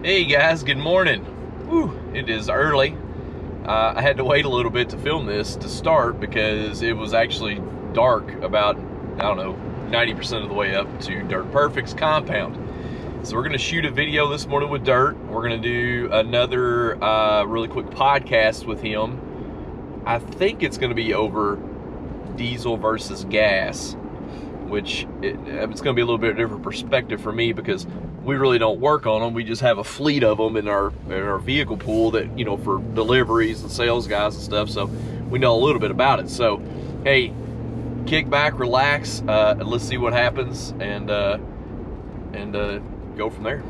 Hey guys, good morning. Whew, it is early. I had to wait a little bit to film this to start because it was actually dark about, I don't know, 90% of the way up to Dirt Perfect's compound. So we're gonna shoot a video this morning with Dirt. We're gonna do another really quick podcast with him. I think it's gonna be over diesel versus gas, which it's gonna be a little bit different perspective for me because we really don't work on them. We just have a fleet of them in our vehicle pool that, you know, for deliveries and sales guys and stuff. So we know a little bit about it. So, hey, kick back, relax, and let's see what happens and go from there.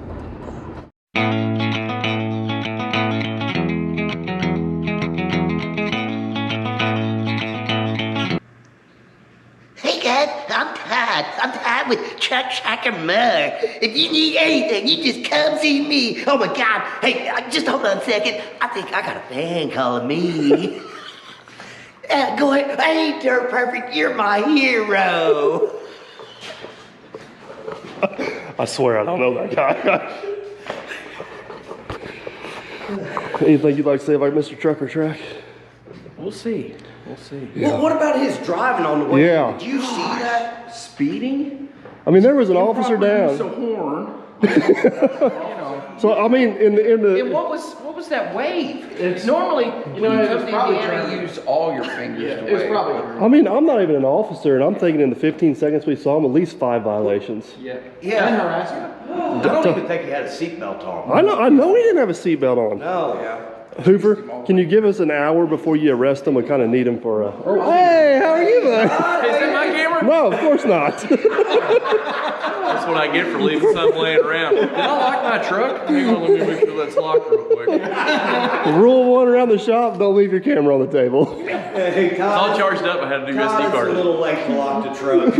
Hey guys, I'm Todd. I'm Todd with TruckOrTrack and more. If you need anything, you just come see me. Oh my God. Hey, just hold on a second. I think I got a fan calling me. Go ahead. Hey, Dirt Perfect, you're my hero. I swear I don't know that guy. Anything you'd like to say about Mr. TruckOrTrack? We'll see. We'll see. Yeah. Well, what about his driving on the way? Yeah. Did you see that? Speeding? I mean, there was an officer down. Use a horn. You know. So I mean, in the And what was that wave? It's normally, you know, when you come to Indiana, you use all your fingers to wave. It's probably. I mean, I'm not even an officer, and I'm thinking in the 15 seconds we saw him, at least 5 violations. Yeah. Yeah. Harassment. I don't even think he had a seatbelt on. I know he didn't have a seatbelt on. No. Yeah. Hoover, can you give us an hour before you arrest him? We kind of need him for a. Oh, hey, how are you, bud? Is that my camera? No, of course not. That's what I get for leaving something laying around. Did I lock my truck? Hang on, let me make sure that's locked real quick. Rule 1 around the shop: don't leave your camera on the table. Hey, It's all charged up. I had to do SD Todd's card. a little late to lock the truck.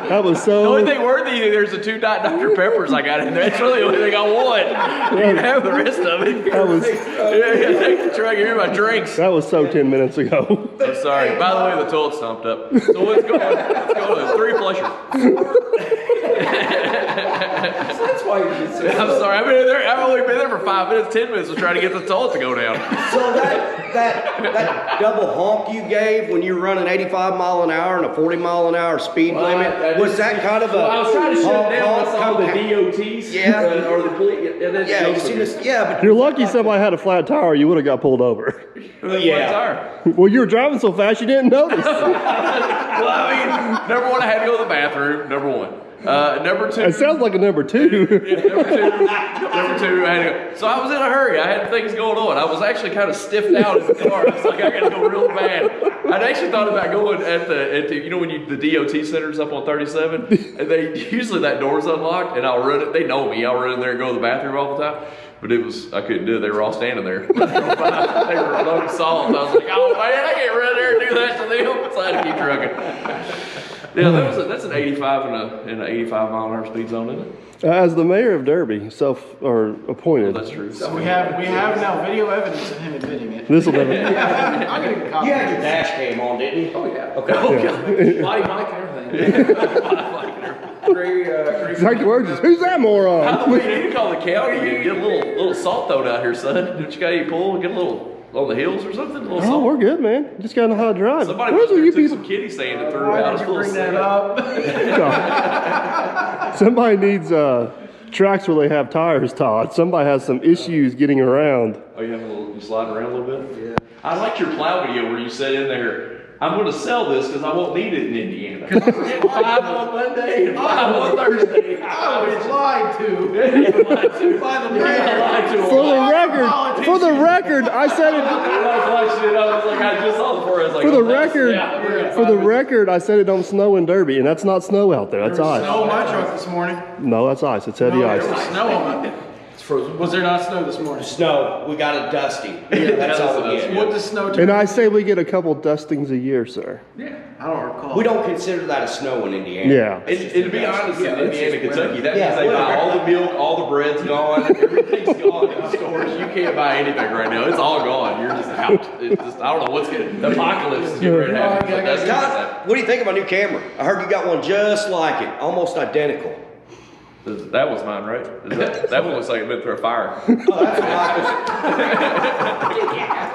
That was so. The only thing worthy, there's the 2 Dr. Peppers I got in there. That's really the only thing I want. You can have the rest of it. That was. Yeah, take the truck. Give me my drinks. That was so 10 minutes ago. I'm sorry. By the way, the toilet's stomped up. So let's go. Let's go. 3 flusher. That's why you should say. I'm sorry. I've only been there for 5 minutes, 10 minutes to try to get the toilet to go down. So that double honk you gave when you were running 85 mile an hour and a 40 mile an hour speed limit, was that kind of a I was trying to shut it down. I saw the honk? DOTs. Yeah. Or the police. And then Yeah, you seen this? Yeah, but You're lucky somebody had a flat tire, you would have got pulled over. yeah. Well, you were driving so fast you didn't notice. Well, I mean, number 1, I had to go to the bathroom. Number 1. Number 2. It sounds like a number 2. Yeah, number two, I had to go. So I was in a hurry. I had things going on. I was actually kind of stiffed out in the car. I was like, I gotta go real bad. I'd actually thought about going at the you know, when the DOT center's up on 37, and they usually that door's unlocked, and I'll run it. They know me. I'll run in there and go to the bathroom all the time. But I couldn't do it. They were all standing there. They were loading salt. I was like, oh man, I can't run there and do that to them. So I had to keep trucking. Yeah, that's an 85 and an 85 mile an hour speed zone, isn't it? As the mayor of Derby, appointed. Well, that's true. So we have now video evidence of him admitting it. This will never. I'm gonna copy. You had your dash cam on, didn't you? Oh yeah. Okay. Body mic and everything. Great. Exactly words. Who's that moron? You need to call the county and get a little salt thrown out here, son. Don't you got any pull? Get a little on the hills or something? A little Oh, salt. we're good, man. Just gotta know how to drive. Somebody Where's must you have took people? some kiddie sand and threw it Why out. did you bring that up? No. Somebody needs tracks where they have tires, Todd. Somebody has some issues getting around. Oh, you sliding around a little bit? Yeah. I liked your plow video where you said in there, I'm going to sell this because I won't need it in Indiana. Because I'm getting 5 on Monday and 5 on Thursday. I was lied to. By the man. For the record, I said it. I was watching it. I was like, I just saw it before. I was like, For the record, I said it don't snow in Derby, and that's not snow out there. That's ice. Snow on my truck this morning. No, that's ice. It's heavy No, ice. there was snow on it. Was there not snow this morning? Snow. We got it dusty. That's all we get. What does snow do? And I say we get a couple dustings a year, sir. Yeah, I don't recall. We don't consider that a snow in Indiana. Yeah. And to be honest, in Indiana, Kentucky, that Yeah, means they buy winter. all the milk, all the bread's gone, everything's gone in the stores. You can't buy anything right now. It's all gone. You're just out. It's just, I don't know what's going to, the apocalypse is getting ready to happen. But that's Todd, what do you think of my new camera? I heard you got one just like it, almost identical. That was mine, right? That one looks like it went through a fire. Oh, that's Michael's.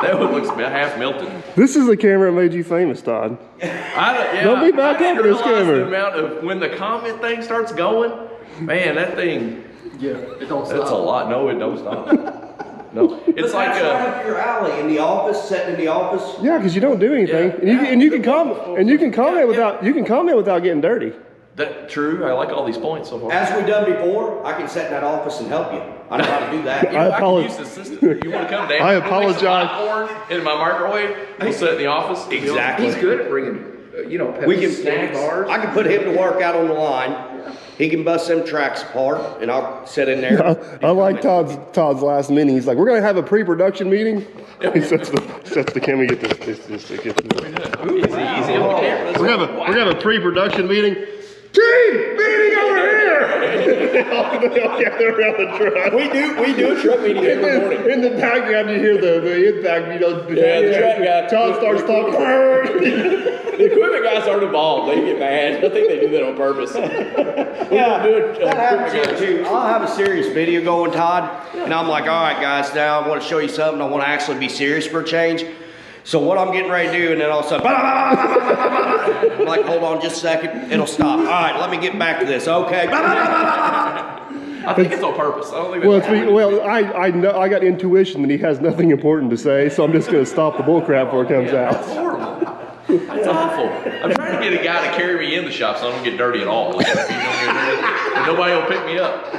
That one looks half melted. This is the camera that made you famous, Todd. Don't be back I up this didn't realize camera. the amount of when the comment thing starts going. Man, that thing. Yeah, it don't stop. That's a lot. No, it don't stop. No, it's like That's right up your alley in the office, sitting in the office. Yeah, because you don't do anything, Yeah. and you can comment without getting dirty. that. True. I like all these points so far. As we done before, I can sit in that office and help you. I know how to do that. I can use the assistant. You want to come down? I We'll make some apologize. popcorn in my microwave. We'll sit in the office. Exactly. He's good at bringing, Pepsi We can snack bars. I can put him to work out on the line. He can bust them tracks apart, and I'll sit in there. I like Todd's last meeting. He's like, "We're gonna have a pre-production meeting." He sets the camera. Get this. Easy on the camera. We're gonna have a pre-production meeting. Team meeting over here. They all gather around the truck. We do a truck meeting every morning. In the background, you hear the impact. the truck guy. Todd starts talking. The equipment guys aren't involved. They get mad. I think they do that on purpose. That happens here too. I'll have a serious video going, Todd, and I'm like, all right, guys, now I want to show you something. I want to actually be serious for a change. So what I'm getting ready to do, and then all of a sudden, I'm like, hold on just a second, it'll stop. All right, let me get back to this. Okay. I think it's on purpose. I don't think I know I got intuition that he has nothing important to say, so I'm just going to stop the bullcrap before it comes That's out. horrible. That's awful. I'm trying to get a guy to carry me in the shop so I don't get dirty at all. Like, if you don't get dirty, then nobody will pick me up.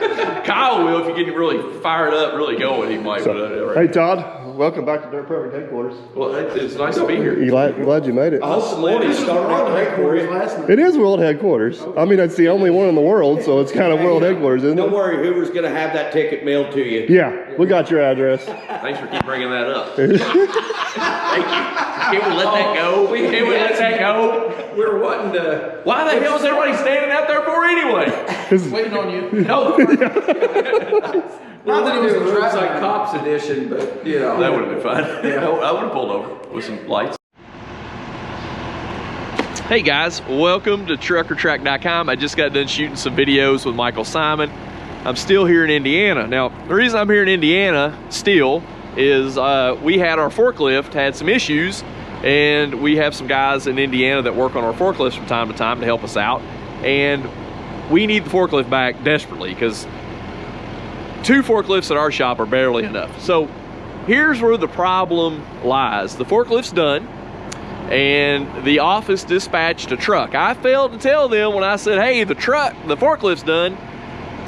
Kyle will if you get really fired up, really going. He might. Hey Todd, welcome back to Dirt Perfect headquarters. Well, it's nice to be here. Glad you made it. I hope the ladies start right for you. Last night. It is world headquarters. I mean, it's the only one in the world, so it's kind of world headquarters, isn't Don't it? worry, Hoover's going to have that ticket mailed to you. Yeah, we got your address. Thanks for keep bringing that up. Thank you. Can we let that go? Can we let that go? We were wanting to. Why the hell is everybody standing out there for anyway? Waiting on you. No. Not that it was a drive like Cops edition, but That would have been fun. I would have pulled over with some lights. Hey guys, welcome to TruckOrTrack.com. I just got done shooting some videos with Michael Simon. I'm still here in Indiana. Now, the reason I'm here in Indiana still is we had our forklift had some issues, and we have some guys in Indiana that work on our forklifts from time to time to help us out, and we need the forklift back desperately because 2 forklifts at our shop are barely enough. So here's where the problem lies. The forklift's done, and the office dispatched a truck. I failed to tell them when I said, hey, the forklift's done,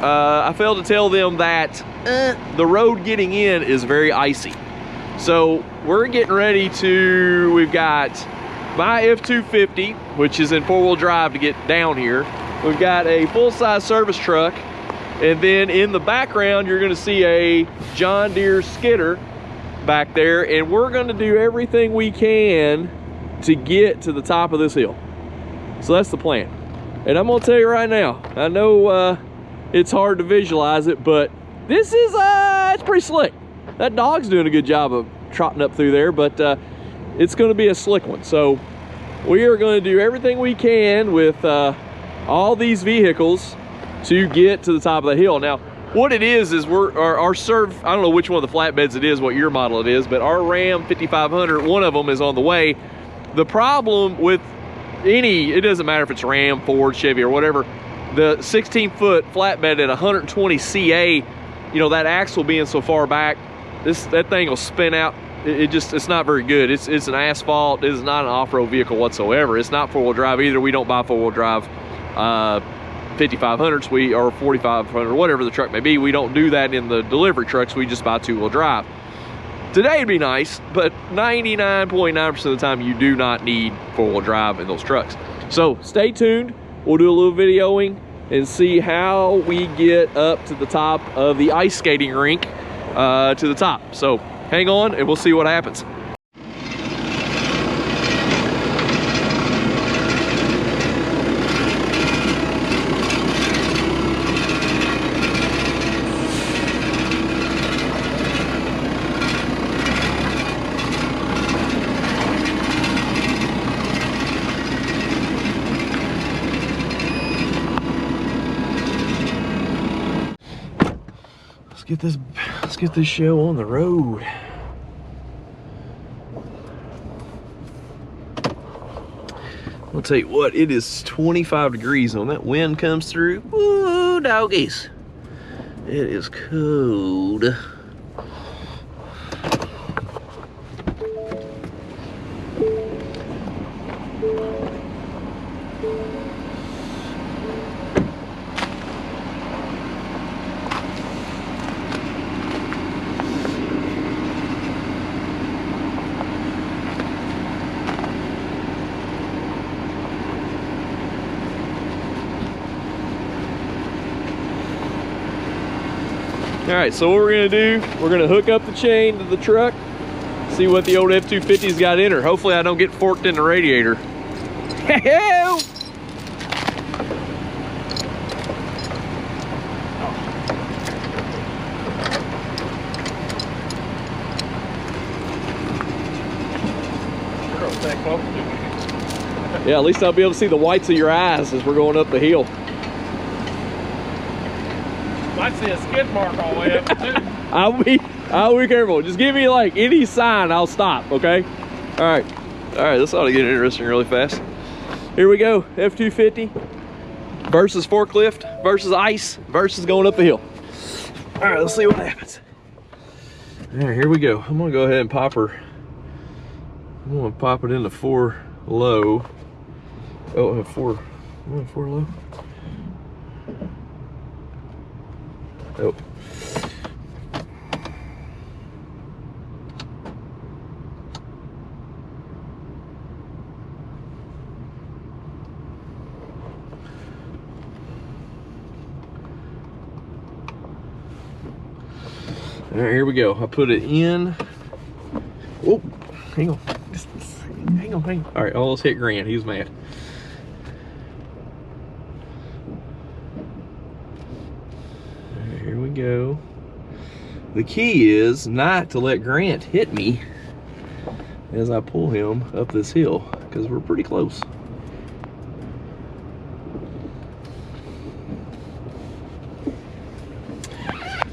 I failed to tell them that the road getting in is very icy. So we're getting ready to, we've got my F-250, which is in 4-wheel drive to get down here. We've got a full-size service truck, and then in the background, you're gonna see a John Deere skidder back there, and we're gonna do everything we can to get to the top of this hill. So that's the plan. And I'm gonna tell you right now, I know it's hard to visualize it, but this is, it's pretty slick. That dog's doing a good job of trotting up through there, but it's gonna be a slick one. So we are gonna do everything we can with all these vehicles to get to the top of the hill. Now, what it is our serve, I don't know which one of the flatbeds it is, what year model it is, but our Ram 5500, one of them is on the way. The problem with it doesn't matter if it's Ram, Ford, Chevy, or whatever, the 16-foot flatbed at 120 CA, that axle being so far back, that thing will spin out. It's not very good. It's an asphalt. It is not an off-road vehicle whatsoever. It's not 4-wheel drive either. We don't buy 4-wheel drive 5500s or 4500, whatever the truck may be. We don't do that in the delivery trucks. We just buy 2-wheel drive. Today it'd be nice, but 99.9% of the time you do not need 4-wheel drive in those trucks. So stay tuned. We'll do a little videoing and see how we get up to the top of the ice skating rink to the top. So hang on and we'll see what happens. let's get this show on the road. I'll tell you what, it is 25 degrees when that wind comes through. Woo, doggies. It is cold. All right, so what we're gonna do, we're gonna hook up the chain to the truck, see what the old F-250's got in her. Hopefully I don't get forked in the radiator. Yeah, at least I'll be able to see the whites of your eyes as we're going up the hill. I see a skid mark all the way up too. I'll be careful. Just give me like any sign, I'll stop, okay? All right, this ought to get interesting really fast. Here we go, F-250 versus forklift versus ice versus going up the hill. All right, let's see what happens. All right, here we go. I'm gonna go ahead and pop her. I'm gonna pop it into 4 low. Oh, I have 4 low. Oh. All right, here we go. I put it in. Oh, hang on. Hang on. All right, I almost hit Grant. He was mad. Here we go. The key is not to let Grant hit me as I pull him up this hill, because we're pretty close.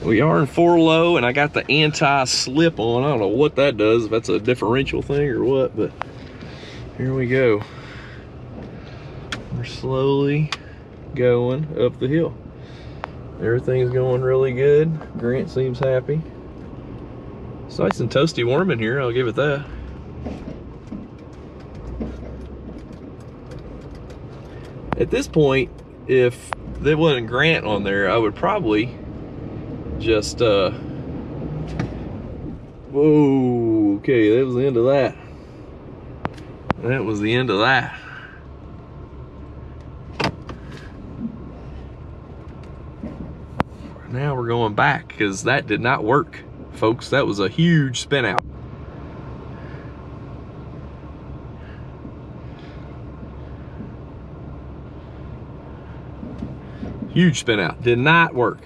We are in 4 low, and I got the anti-slip on. I don't know what that does, if that's a differential thing or what, but here we go. We're slowly going up the hill. Everything's going really good. Grant seems happy. It's nice and toasty warm in here, I'll give it that. At this point, if there wasn't Grant on there, I would probably just whoa, okay, that was the end of that. That was the end of that. Now we're going back because that did not work, folks. That was a huge spin out. Huge spin out, did not work.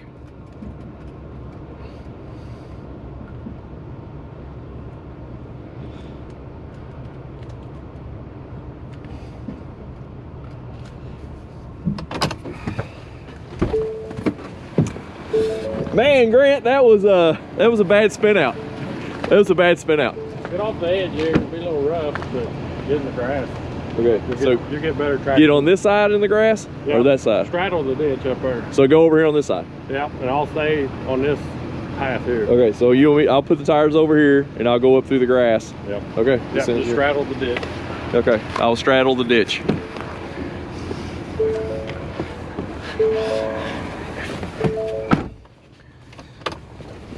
Man, Grant, that was a bad spin out. That was a bad spin out. Get off the edge here, it'll be a little rough, but get in the grass. Okay, You'll get better traction. Get on this side in the grass, or that side? Straddle the ditch up there. So go over here on this side. Yeah, and I'll stay on this path here. Okay, so you and me, I'll put the tires over here, and I'll go up through the grass. Yep. Okay. Yeah, just straddle the ditch. Okay, I'll straddle the ditch.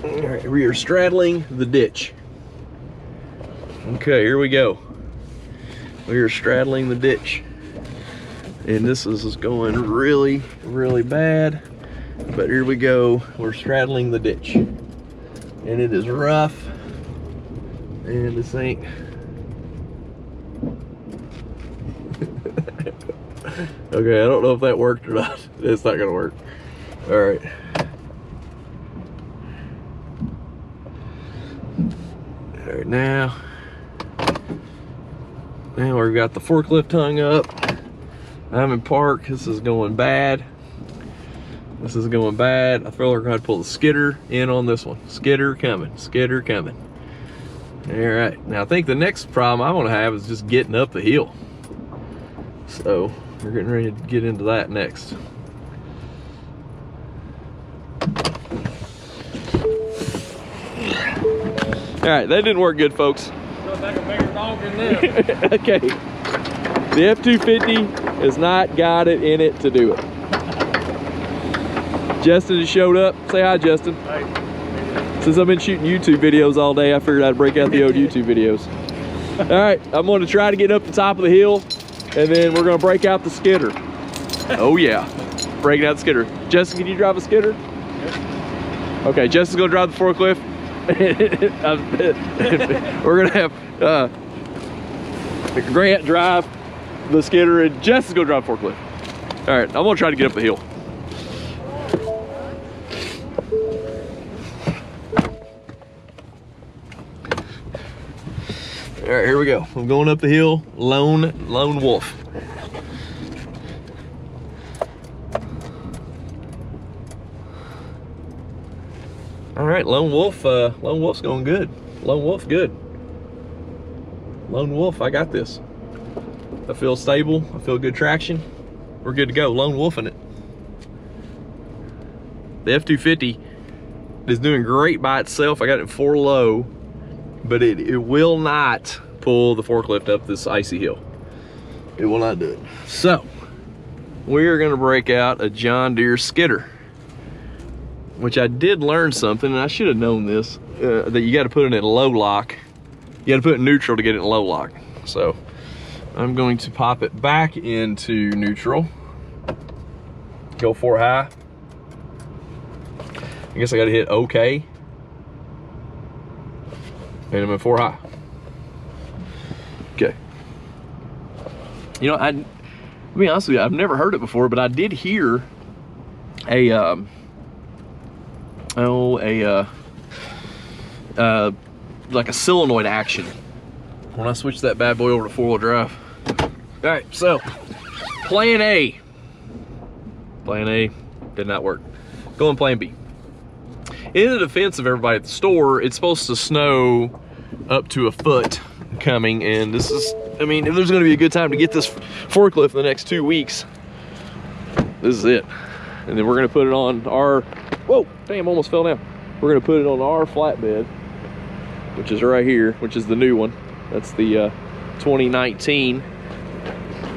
All right, we are straddling the ditch. Okay, here we go. We are straddling the ditch. And this is going really, really bad. But here we go, we're straddling the ditch. And it is rough. And this ain't. Okay, I don't know if that worked or not. It's not gonna work. All right. All right, now we've got the forklift hung up. I'm in park, this is going bad. This is going bad. I feel like we're gonna have to pull the skidder in on this one. Skidder coming, skidder coming. All right, now I think the next problem I wanna have is just getting up the hill. So we're getting ready to get into that next. All right, that didn't work good, folks. Okay, the F-250 has not got it in it to do it. Justin has showed up. Say hi, Justin. Hey. Since I've been shooting YouTube videos all day, I figured I'd break out the old YouTube videos. All right, I'm going to try to get up the top of the hill, and then we're going to break out the skidder. Oh yeah, breaking out the skidder. Justin, can you drive a skidder? Yep. Okay, Justin's going to drive the forklift. We're gonna have Grant drive the skidder and Jess is gonna drive forklift. All right, I'm gonna try to get up the hill. All right, here we go. I'm going up the hill, lone wolf. All right, lone wolf's going good. Lone wolf, good. Lone wolf, I got this. I feel stable, I feel good traction. We're good to go, lone wolfing it. The F-250 is doing great by itself. I got it in 4 low, but it will not pull the forklift up this icy hill. It will not do it. So, we are gonna break out a John Deere skidder, which I did learn something, and I should have known this, that you gotta put it in low lock. You gotta put it in neutral to get it in low lock. So I'm going to pop it back into neutral. Go 4 high. I guess I gotta hit okay. And I'm at 4 high. Okay. You know, to be honest with you, I've never heard it before, but I did hear a like a solenoid action when I switched that bad boy over to 4-wheel drive. All right, so plan A did not work. Going plan B. In the defense of everybody at the store, it's supposed to snow up to 1 foot coming, and this is, I mean, if there's gonna be a good time to get this forklift in the next 2 weeks, this is it. And then we're gonna put it on our, whoa, damn, almost fell down. We're gonna put it on our flatbed, which is right here, which is the new one. That's the 2019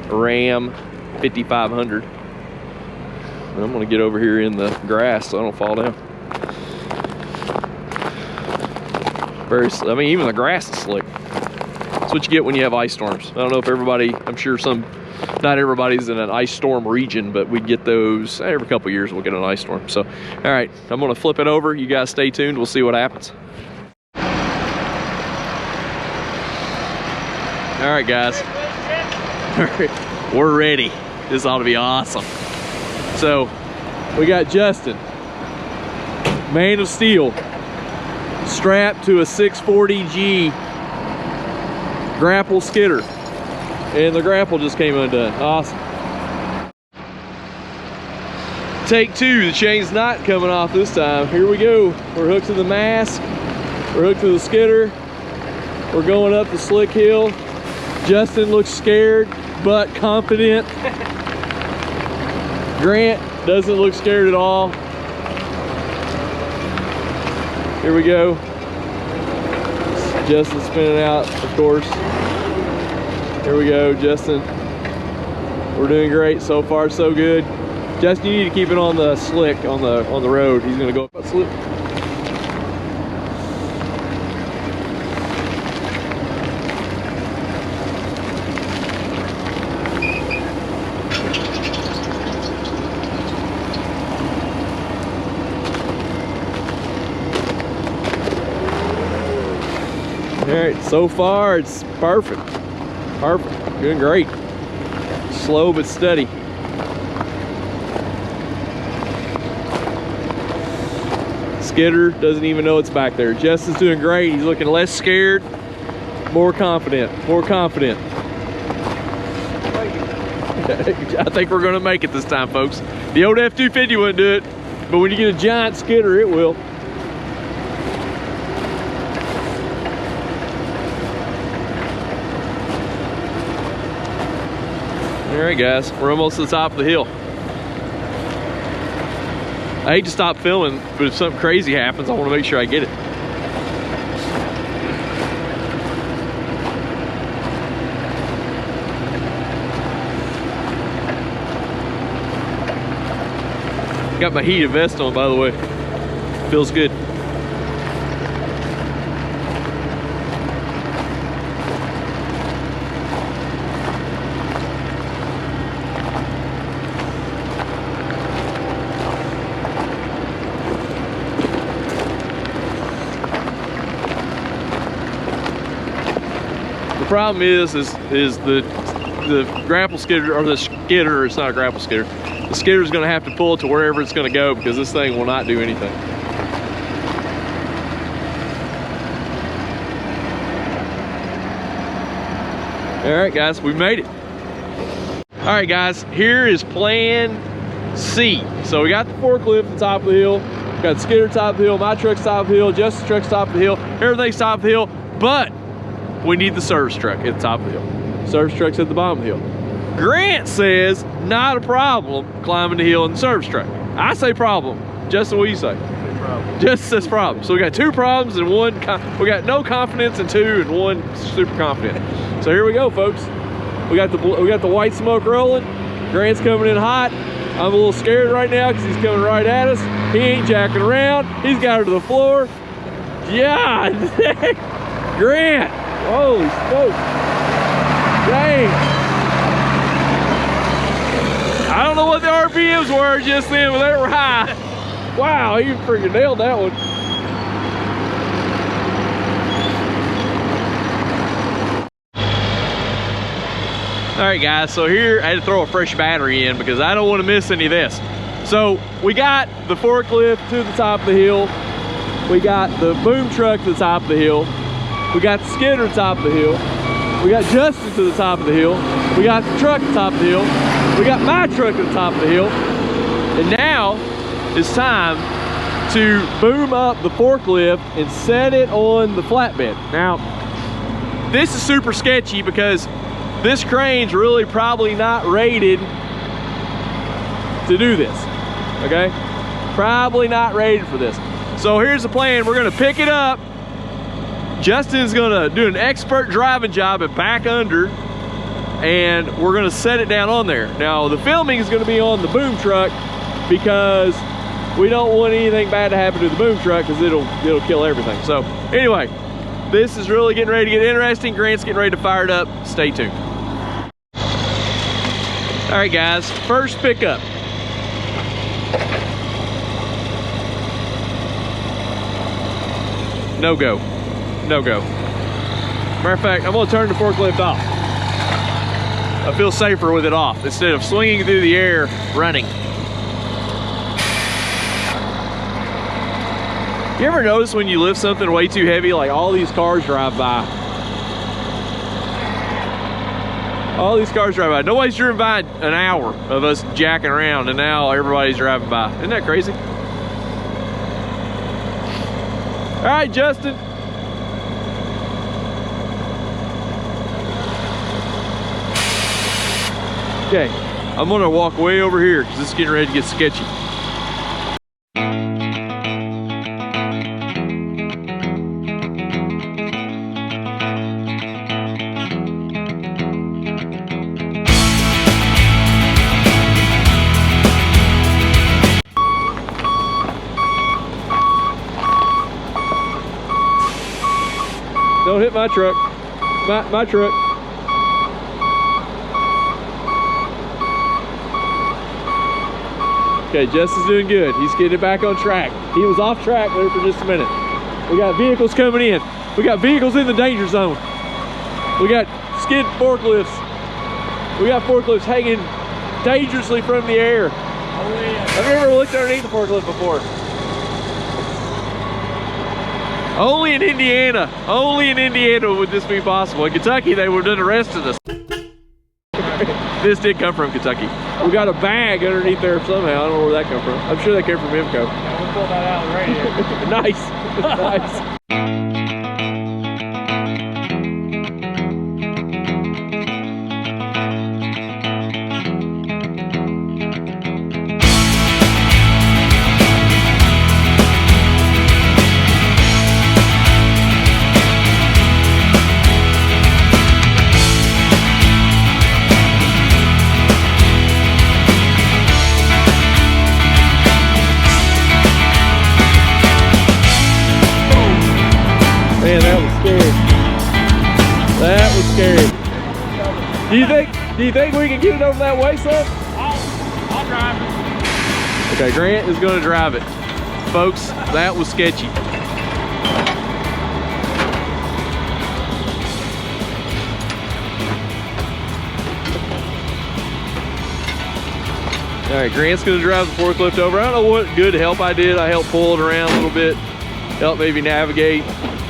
Ram 5500. And I'm gonna get over here in the grass so I don't fall down. I mean, even the grass is slick. That's what you get when you have ice storms. I don't know if everybody, I'm sure not everybody's in an ice storm region, but we get those every couple of years. We'll get an ice storm. So, all right, I'm gonna flip it over. You guys stay tuned. We'll see what happens. All right, guys. We're ready. This ought to be awesome. So, we got Justin, man of steel, strapped to a 640G grapple skidder. And the grapple just came undone. Awesome. Take 2, the chain's not coming off this time. Here we go. We're hooked to the mast. We're hooked to the skidder. We're going up the slick hill. Justin looks scared, but confident. Grant doesn't look scared at all. Here we go. Justin's spinning out, of course. Here we go, Justin. We're doing great so far, so good. Justin, you need to keep it on the slick on the road. He's gonna go up that slick. All right, so far it's perfect. Perfect, doing great. Slow but steady. Skidder doesn't even know it's back there. Justin's doing great. He's looking less scared, more confident, more confident. I think we're gonna make it this time, folks. The old F-250 wouldn't do it. But when you get a giant skidder, it will. All right, guys, we're almost to the top of the hill. I hate to stop filming, but if something crazy happens, I want to make sure I get it. Got my heated vest on, by the way. Feels good. The problem is the grapple skidder, or the skidder, it's not a grapple skidder. The skidder is going to have to pull it to wherever it's going to go because this thing will not do anything. All right, guys, we made it. All right, guys, here is plan C. So we got the forklift at the top of the hill, we got the skidder top of the hill, my truck's top of the hill, Justin's truck's top of the hill, everything's top of the hill, but we need the service truck at the top of the hill. Service truck's at the bottom of the hill. Grant says not a problem climbing the hill in the service truck. I say problem. Justin, what do you say? Problem. Justin says problem. So we got two problems and one. We got no confidence in two and one super confident. So here we go, folks. We got the white smoke rolling. Grant's coming in hot. I'm a little scared right now because he's coming right at us. He ain't jacking around. He's got her to the floor. Yeah, Grant. Holy smokes. Dang. I don't know what the RPMs were just then, but they were high. Wow, he freaking nailed that one. All right, guys, so here I had to throw a fresh battery in because I don't want to miss any of this. So we got the forklift to the top of the hill. We got the boom truck to the top of the hill. We got the skidder to the top of the hill. We got Justin to the top of the hill. We got the truck to the top of the hill. We got my truck at the top of the hill. And now it's time to boom up the forklift and set it on the flatbed. Now, this is super sketchy because this crane's really probably not rated to do this, okay? Probably not rated for this. So here's the plan. We're gonna pick it up. Justin's gonna do an expert driving job and back under, and we're gonna set it down on there. Now the filming is gonna be on the boom truck because we don't want anything bad to happen to the boom truck because it'll kill everything. So anyway, this is really getting ready to get interesting. Grant's getting ready to fire it up. Stay tuned. All right, guys, first pickup. No go. No go. Matter of fact, I'm gonna turn the forklift off. I feel safer with it off instead of swinging through the air running. You ever notice when you lift something way too heavy, like all these cars drive by? All these cars drive by. Nobody's driven by an hour of us jacking around, and now everybody's driving by. Isn't that crazy? All right, Justin. Okay, I'm gonna walk way over here because this is getting ready to get sketchy. Don't hit my truck. My truck. Okay, Justin's doing good. He's getting it back on track. He was off track there for just a minute. We got vehicles coming in. We got vehicles in the danger zone. We got skid forklifts. We got forklifts hanging dangerously from the air. Have you ever looked underneath the forklift before? Only in Indiana. Only in Indiana would this be possible. In Kentucky, they would have arrested us. This did come from Kentucky. We got a bag underneath there somehow. I don't know where that come from. I'm sure that came from Imco. Yeah, we'll pull that out right here. Nice. Nice. Man, that was scary. That was scary. Do you think we can get it over that way, son? I'll drive it. Okay, Grant is gonna drive it. Folks, that was sketchy. All right, Grant's gonna drive the forklift over. I don't know what good help I did. I helped pull it around a little bit, help maybe navigate,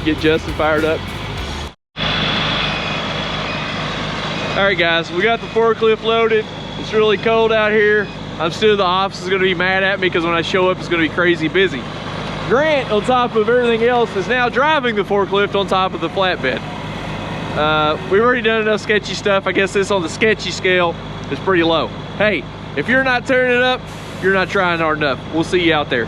get Justin fired up. All right, guys, we got the forklift loaded. It's really cold out here. I'm still, the office is gonna be mad at me because when I show up, it's gonna be crazy busy. Grant, on top of everything else, is now driving the forklift on top of the flatbed. We've already done enough sketchy stuff. I guess this on the sketchy scale is pretty low. Hey, if you're not turning it up, you're not trying hard enough. We'll see you out there.